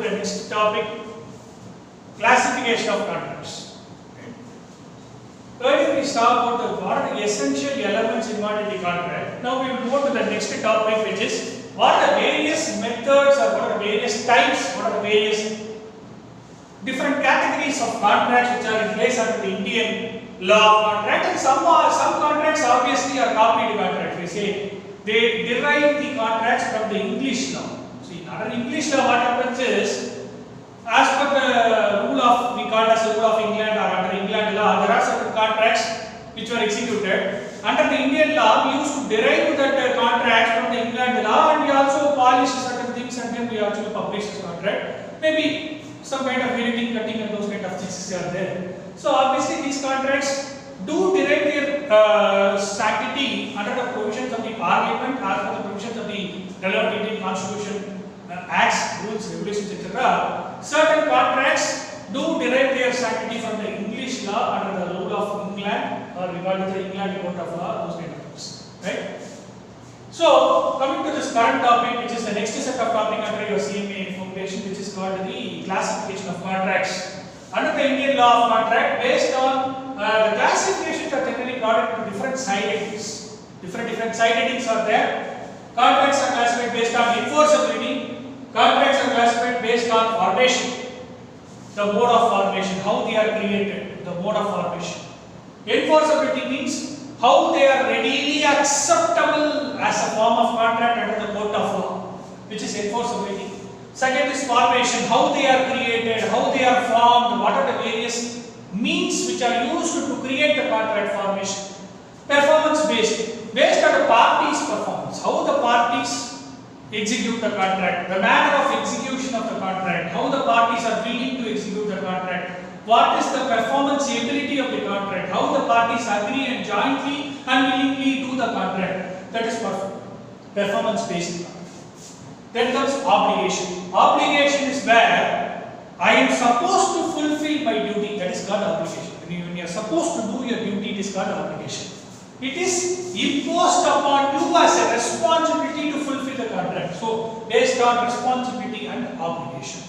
the next topic, classification of contracts. Earlier we saw about what are the essential elements involved in the contract. Now we will move to the next topic, which is what are the various methods or what are the various types, what are the various different categories of contracts which are in place under the Indian law of contract. And some contracts obviously are copied contracts. We say they derive the contracts from the English law. See, under English law what happens is, as per the rule of, we call it as the rule of England or under England law, there are certain contracts which were executed. Under the Indian law, we used to derive that contracts from the England law, and we also polish certain things and then we actually publish the contract. Maybe some kind of editing, cutting and those kind of things are there. So obviously these contracts do derive their sanctity under the provisions of the Parliament, as per the provisions of the relevant Indian Constitution, acts, rules, regulations, etc. Certain contracts do derive their sanctity from the English law under the rule of England, or we call it the England Court of Law, those kind of things, right? So coming to this current topic, which is the next set of topic under your CMA information, which is called the classification of contracts. Under the Indian law of contract, based on the classifications are technically brought into different side headings. Different side headings are there. Contracts are classified based on enforceability. Contracts are classified based on formation, the mode of formation, how they are created, the mode of formation. Enforceability means how they are readily acceptable as a form of contract under the court of law, which is enforceability. Second is formation, how they are created, how they are formed, what are the various means which are used to create the contract formation. Performance based on the parties' performance, how the parties execute the contract, the manner of execution of the contract, how the parties are willing to execute the contract, what is the performance ability of the contract, how the parties agree and jointly and willingly do the contract. That is performance based. Then comes obligation. Obligation is where I am supposed to fulfill my duty. That is called obligation. When you are supposed to do your duty, it is called obligation. It is imposed upon you as a responsibility to fulfill the contract. So, based on responsibility and obligation.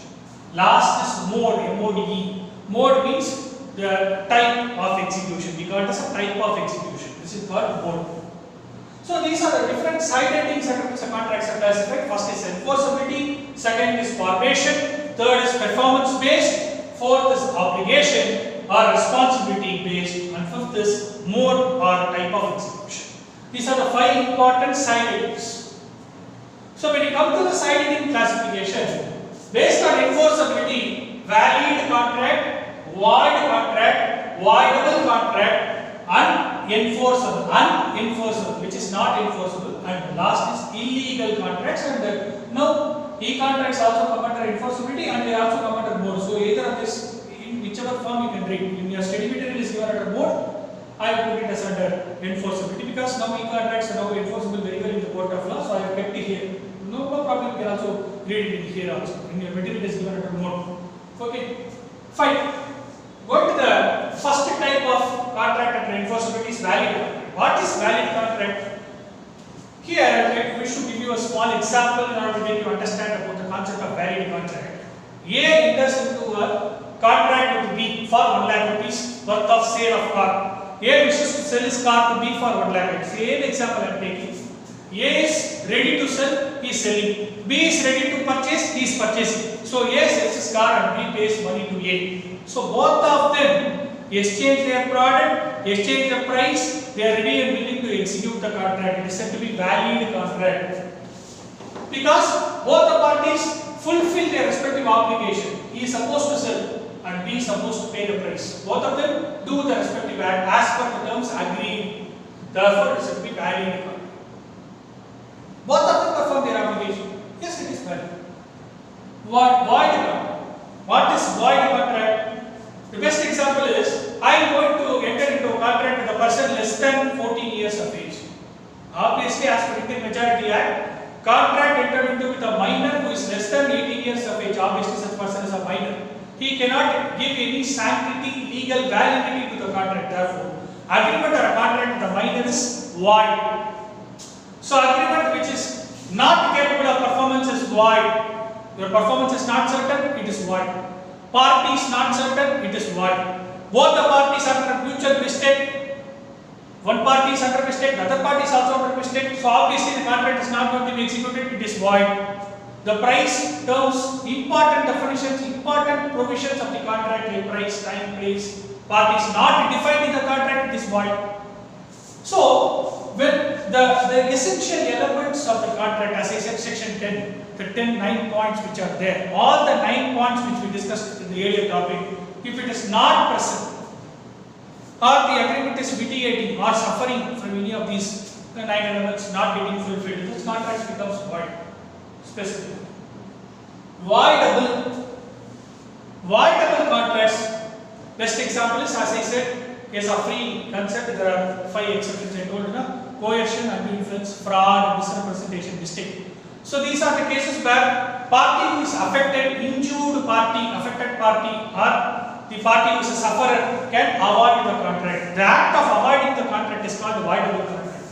Last is mode, M-O-D-E. Mode means the type of execution. We call it as a type of execution. This is called mode. So, these are the different side headings under which the contracts are classified. First is enforceability, second is formation, third is performance based, fourth is obligation or responsibility based, and fifth is mode or type of execution. These are the 5 important side headings. So when you come to the side heading classification, based on enforceability, valid contract, void contract, voidable contract, unenforceable, which is not enforceable, and last is illegal contracts. And now e-contracts also come under enforceability and they also come under mode. So either of this, in whichever form you can read. In your study material is given under mode, I have put it as under enforceability because now e-contracts are now enforceable very well in the court of law, so I have kept it here. No problem, you can also read it in here also. In your material is given under mode. Okay, fine. Going to the first type of contract under enforceability is valid contract. What is valid contract? Here, we should give you a small example in order to make you understand about the concept of valid contract. A enters into a contract with B for 1 lakh rupees worth of sale of car. A wishes to sell his car to B for 1 lakh rupees. Same example I am taking. A is ready to sell, he is selling. B is ready to purchase, he is purchasing. So A sells his car and B pays money to A. So both of them exchange their product, exchange the price, they are ready and willing to execute the contract. It is said to be valid contract. Because both the parties fulfill their respective obligation. He is supposed to sell and B is supposed to pay the price. Both of them do the respective act as per the terms agreed. Therefore, it is said to be valid contract. Both of them perform their obligation. Yes, it is valid. Void contract. What is void contract? The best example is, I am going to enter into a contract with a person less than 14 years of age. Obviously, as per Indian Majority Act, contract entered into with a minor who is less than 18 years of age. Obviously, such person is a minor. He cannot give any sanctity, legal validity to the contract. Therefore, agreement or a contract with a minor is void. So, agreement which is not capable of performance is void. Your performance is not certain, it is void. Party is not certain, it is void. Both the parties are under mutual mistake. One party is under mistake, the other party is also under mistake. So obviously the contract is not going to be executed, it is void. The price terms, important definitions, important provisions of the contract like price, time, place, parties not defined in the contract, it is void. So when the essential elements of the contract, as I said, section 10, the 9 points which are there, all the 9 points which we discussed in the earlier topic, if it is not present, or the agreement is vitiating or suffering from any of these 9 elements not getting fulfilled, this contract becomes void. Specific. Voidable contracts. Best example is, as I said, case of free consent. There are 5 exceptions I told you. Coercion, undue influence, fraud, misrepresentation, mistake. So these are the cases where party who is affected, injured party, affected party, or the party who is a sufferer can avoid the contract. The act of avoiding the contract is called the voidable contract.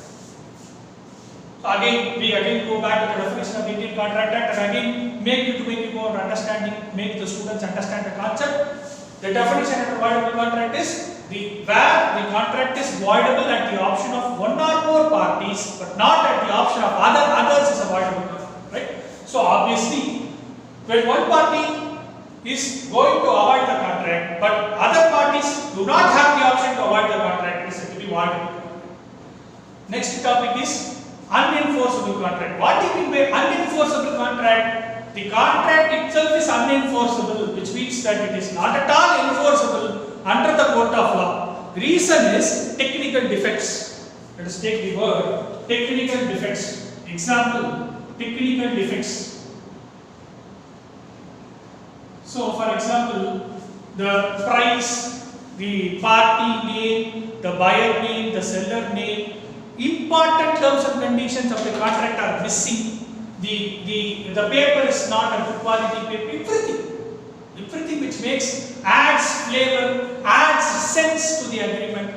So again, we go back to the definition of the Indian Contract Act and again make you more understanding, make the students understand the concept. The definition of a voidable contract is where the contract is voidable at the option of one or more parties, but not at the option of others is a voidable contract, right? So obviously, when one party is going to avoid the contract, but other parties do not have the option to avoid the contract, it is said to be voidable. Next topic is unenforceable contract. What do you mean by unenforceable contract? The contract itself is unenforceable, which means that it is not at all enforceable under the court of law. The reason is technical defects. Let us take the word technical defects. Example, technical defects. So, for example, the price, the party name, the buyer name, the seller name, important terms and conditions of the contract are missing. The paper is not a good quality paper. Everything which adds flavor, adds sense to the agreement.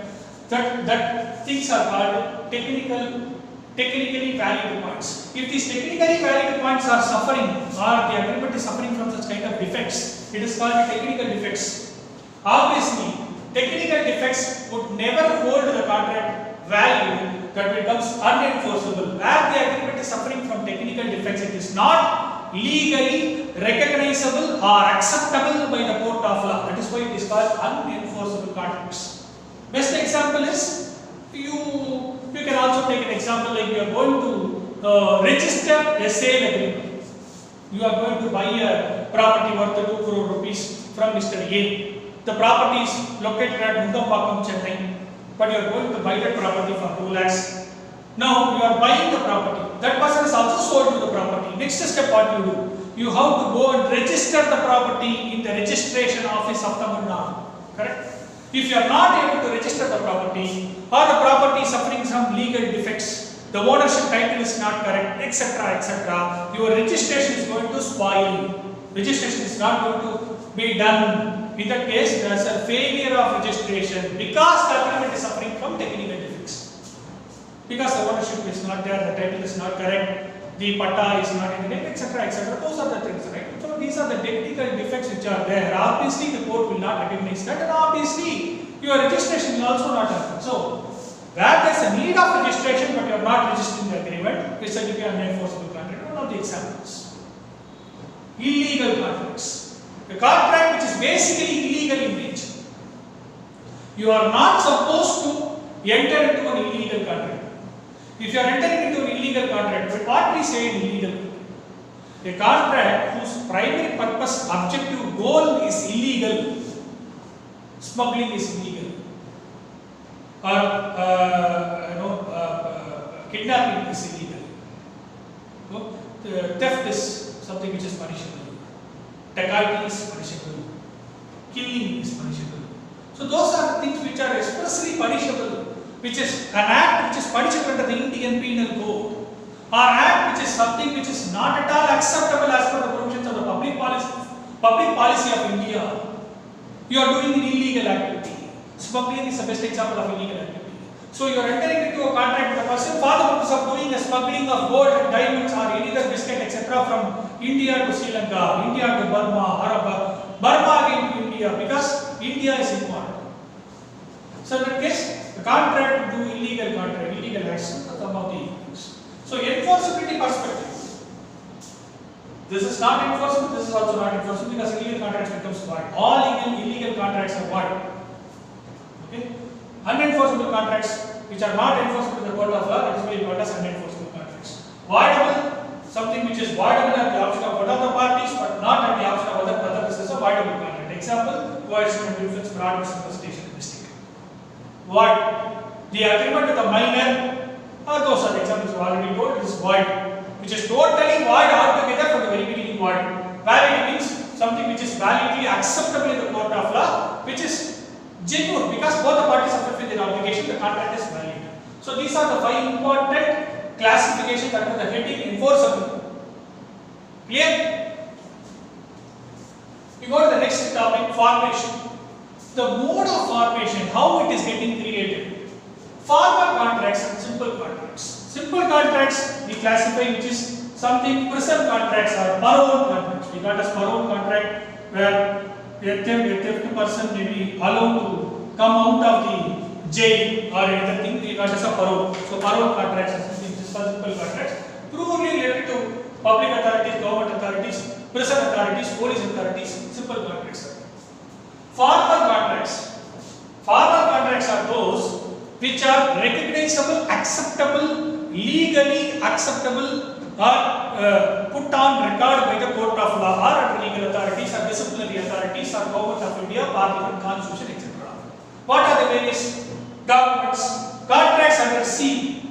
That things are called technically valid points. If these technically valid points are suffering or the agreement is suffering from such kind of defects, it is called technical defects. Obviously, technical defects would never hold the contract value that becomes unenforceable. Where the agreement is suffering from technical defects, it is not legally recognizable or acceptable by the court of law. That is why it is called unenforceable contracts. Best example is, you can also take an example like you are going to register a sale agreement. You are going to buy a property worth 2 crore rupees from Mr. A. The property is located at Mundambakam, Chennai, but you are going to buy that property for 2 lakhs. Now you are buying the property. That person has also sold you the property. Next step, what you do? You have to go and register the property in the registration office of Tamil Nadu. Correct? If you are not able to register the property, or the property is suffering some legal defects, the ownership title is not correct, etc., etc., your registration is going to spoil. Registration is not going to be done. In that case, there is a failure of registration because the agreement is suffering from technical defects. Because the ownership is not there, the title is not correct, the patta is not in the name, etc., etc. Those are the things, right? So these are the technical defects which are there. Obviously, the court will not recognize that, and obviously, your registration will also not happen. So, where there is a need of registration, but you are not registering the agreement, it is said to be an unenforceable contract. One of the examples. Illegal contracts. A contract which is basically illegal in nature. You are not supposed to enter into an illegal contract. If you are entering into an illegal contract, but what we say in illegal contract? A contract whose primary purpose, objective, goal is illegal. Smuggling is illegal. Or kidnapping is illegal. Theft is something which is punishable. Dacoity is punishable. Killing is punishable. So those are the things which are expressly punishable, which is an act which is punishable under the Indian Penal Code, or act which is something which is not at all acceptable as per the provisions of the public policy of India. You are doing an illegal activity. Smuggling is the best example of illegal activity. So you are entering into a contract with a person for the purpose of doing a smuggling of gold and diamonds or any other biscuit etc. from India to Sri Lanka, India to Burma, or Burma again to India, because India is important. So in that case, the contract to do illegal acts are some of the things. So enforceability perspective. This is not enforceable, this is also not enforceable because illegal contracts becomes void. All illegal contracts are void. Okay? Unenforceable contracts which are not enforceable in the court of law, that is why called as unenforceable contracts. Voidable, something which is voidable at the option of one of the parties but not at the option of other, this is a voidable contract. Example, coercion and influence, fraud, misinterpretation, mistake. Void. The agreement with the minor, or those are the examples we already told, is void, which is totally void altogether from the very beginning. Void. Valid means something which is validly acceptable in the court of law, which is genuine because both the parties have fulfilled their obligation, the contract is valid. So these are the 5 important classifications under the heading enforceable. Clear? We go to the next topic, formation. The mode of formation, how it is getting created. Formal contracts and simple contracts. Simple contracts we classify which is something prison contracts or parole contracts. We got as parole contract where a theft person may be allowed to come out of the jail or anything. We got as a parole. So parole contracts are something which is simple contracts. Purely related to public authorities, government authorities, prison authorities, police authorities, simple contracts. Formal contracts. Formal contracts are those which are recognizable, acceptable, legally acceptable, or put on record by the court of law or under legal authorities or disciplinary authorities or government of India, parliament, constitution, etc. What are the various governments? Contracts under C.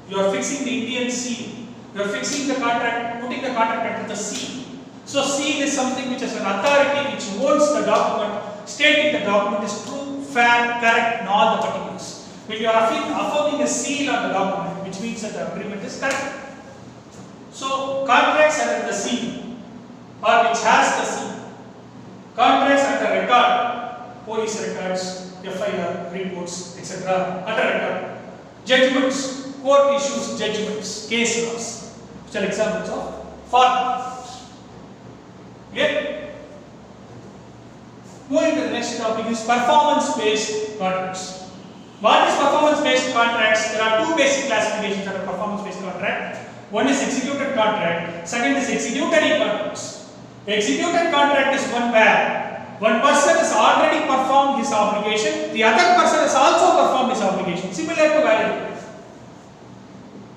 You are fixing the Indian seal. You are fixing the contract, putting the contract under the seal. So seal is something which is an authority which owns the document, stating the document is true, fair, correct in all the particulars. When you are affirming a seal on the document, which means that the agreement is correct. So contracts under the seal or which has the seal. Contracts under record, police records, FIR, reports, etc. under record. Judgments, court issues judgments, case laws, which are examples of formal. Clear? Moving to the next topic is performance-based contracts. What is performance-based contracts? There are 2 basic classifications of a performance-based contract. One is executed contract, second is executory contracts. Executed contract is one where one person has already performed his obligation, the other person has also performed his obligation, similar to valid.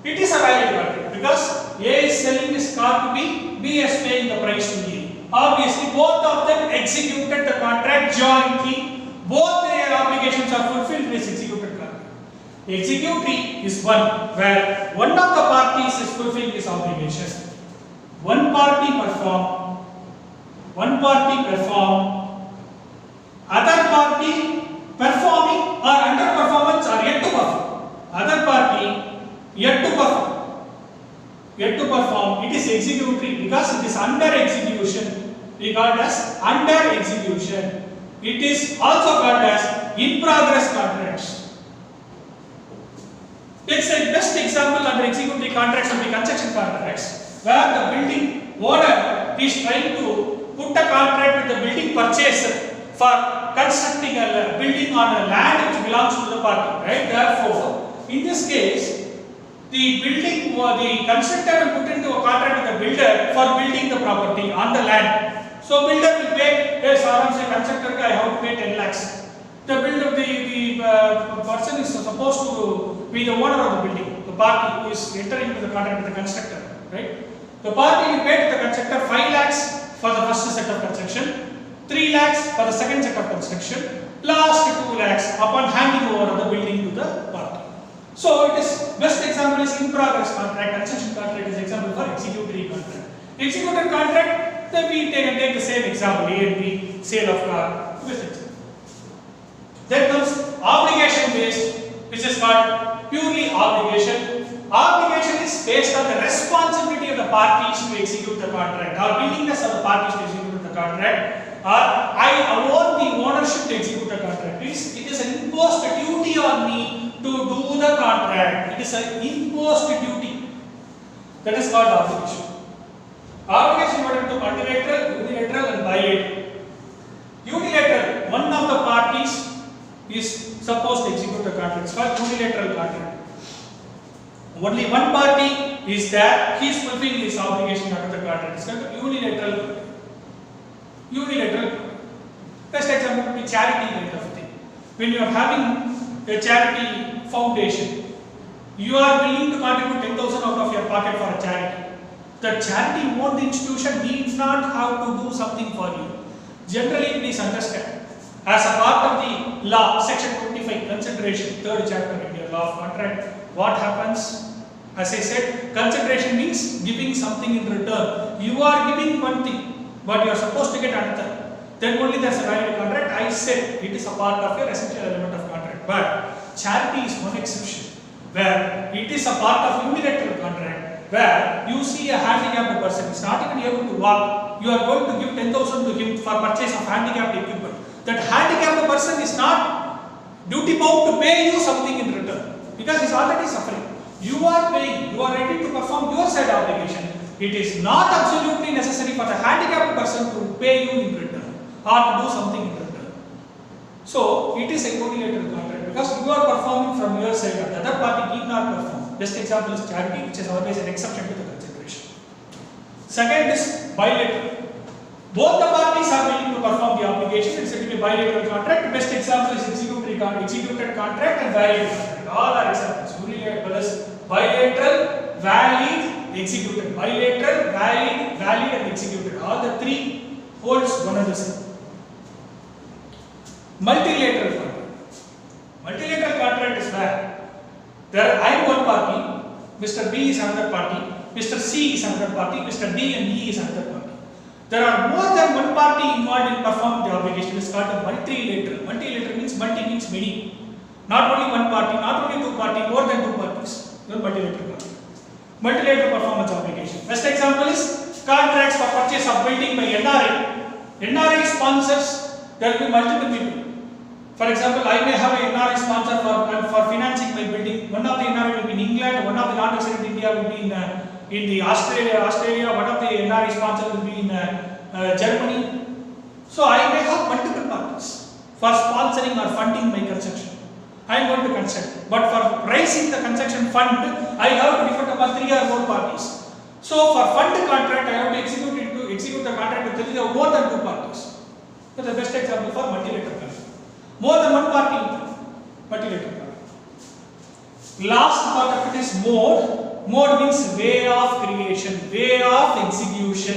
It is a valid contract because A is selling his car to B is paying the price to A. Obviously, both of them executed the contract jointly, both their obligations are fulfilled with executed contract. Executory is one where one of the parties is fulfilling his obligation. One party perform, other party performing or underperformance or yet to perform. Other party yet to perform. It is executory because it is under execution. We call it as under execution. It is also called as in progress contracts. Let's say best example under executory contracts will be construction contracts, where the building owner is trying to put a contract with the building purchaser for constructing a building on a land which belongs to the party, right? Therefore, in this case, the constructor will put into a contract with the builder for building the property on the land. So builder will pay, yes, constructor I have to pay 10 lakhs. The builder, the person is supposed to be the owner of the building, the party who is entering into the contract with the constructor, right? The party will pay to the constructor 5 lakhs for the first set of construction, 3 lakhs for the second set of construction, last 2 lakhs upon handing over of the building to the party. So it is, best example is in progress contract, construction contract is example for executory contract. Executory contract, then we take the same example, A and B, sale of car, then comes obligation based, which is called purely obligation. Obligation is based on the responsibility of the parties to execute the contract, or willingness of the parties to execute the contract, or I own the ownership to execute the contract. It is an imposed duty on me to to do the contract. It is an imposed duty. That is called obligation. Obligation divided into multilateral, unilateral and bilateral. Unilateral, one of the parties is supposed to execute the contract. It's called unilateral contract. Only one party is there, he is fulfilling his obligation under the contract. It's called unilateral. Unilateral. Best example would be charity kind of thing. When you are having a charity foundation, you are willing to contribute 10,000 out of your pocket for a charity. The charity owned institution needs not have to do something for you. Generally, please understand, as a part of the law, section 25, consideration, 3rd chapter in your law of contract, what happens? As I said, consideration means giving something in return. You are giving one thing, but you are supposed to get another. Then only there is a valid contract. I said it is a part of your essential element of contract. But charity is one exception, where it is a part of unilateral contract, where you see a handicapped person is not even able to walk. You are going to give 10,000 to him for purchase of handicapped equipment. That handicapped person is not duty bound to pay you something in return, because he is already suffering. You are paying, you are ready to perform your side obligation. It is not absolutely necessary for the handicapped person to pay you in return or to do something in return. So, it is a unilateral contract because you are performing from your side and the other party need not perform. Best example is charity, which is always an exception to the consideration. Second is bilateral. Both the parties are willing to perform the obligation. It is a bilateral contract. Best example is executed contract and valid contract. All are examples. Unilateral is bilateral, valid, executed. Bilateral, valid and executed. All the three holds one and the same. Multilateral contract. Multilateral contract is where I am one party, Mr. B is another party, Mr. C is another party, Mr. D and E is another party. There are more than one party involved in performing the obligation. It is called a multilateral. Multilateral means many. Not only one party, not only two parties, more than two parties. Multilateral contract. Multilateral performance obligation. Best example is contracts for purchase of building by NRA. NRA sponsors, there will be multiple people. For example, I may have a NRA sponsor for financing my building. One of the NRA will be in England, one of the non-resident India will be in the Australia, one of the NRA sponsors will be in Germany. So I may have multiple parties for sponsoring or funding my construction. I am going to construct, but for raising the construction fund, I have to refer to 3 or more parties. So for fund contract, I have to execute the contract with more than 2 parties. That's the best example for multilateral contract. More than one party, multilateral contract. Last part of it is mode. Mode means way of creation, way of execution.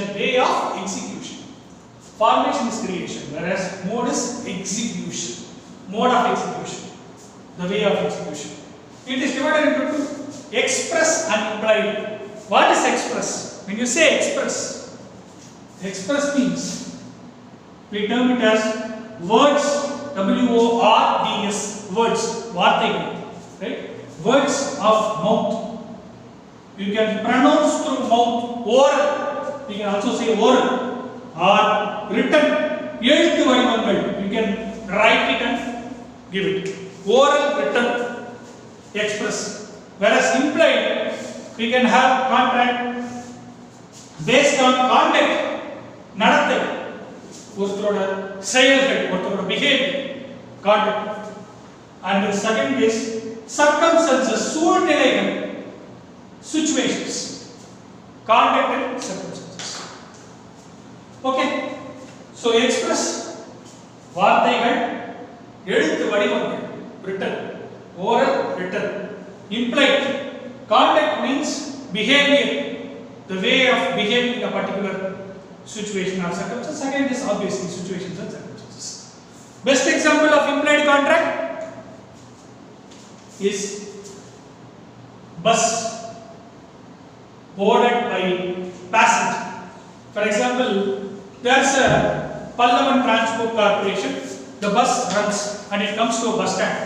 Formation is creation, whereas mode is execution. Mode of execution. The way of execution. It is divided into two: express and implied. What is express? When you say express means we term it as words. WORDS, words, Vartaigal, right? Words of mouth. You can pronounce through mouth, oral. You can also say oral or written. எழுத்து வடிவங்கள். You can write it and give it. Oral, written, express. Whereas implied, we can have contract based on conduct, நடத்தை. ஒருத்தரோட செயல்கள், ஒருத்தரோட behavior, conduct. And the second is circumstances, சூழ்நிலைகள், situations, conduct and circumstances. Okay, so express வார்த்தைகள், எழுத்து வடிவங்கள், written, oral, written. Implied conduct means behavior, the way of behaving in a particular situation or circumstance. Second is obviously situations and circumstances. Best example of implied contract is bus boarded by passenger. For example, there is a Pallavan Transport Corporation. The bus runs and it comes to a bus stand.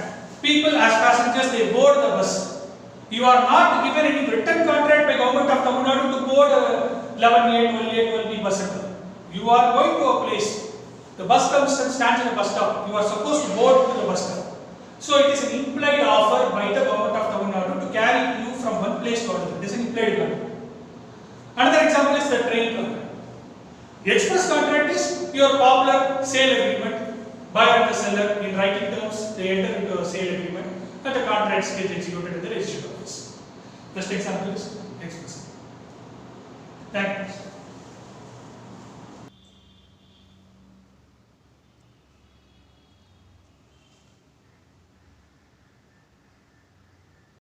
People as passengers, they board the bus. You are not given any written contract by government of Tamil Nadu to board 11A, 12A, 12B bus center. You are going to a place. The bus comes and stands in a bus stop. You are supposed to board to the bus stop. So it is an implied offer by the government of Tamil Nadu to carry you from one place to another. This is an implied contract. Another example is the train contract. The express contract is your popular sale agreement. Buyer and the seller in writing terms, they enter into a sale agreement and the contracts get executed in the registry office. Best example is express. Thank you.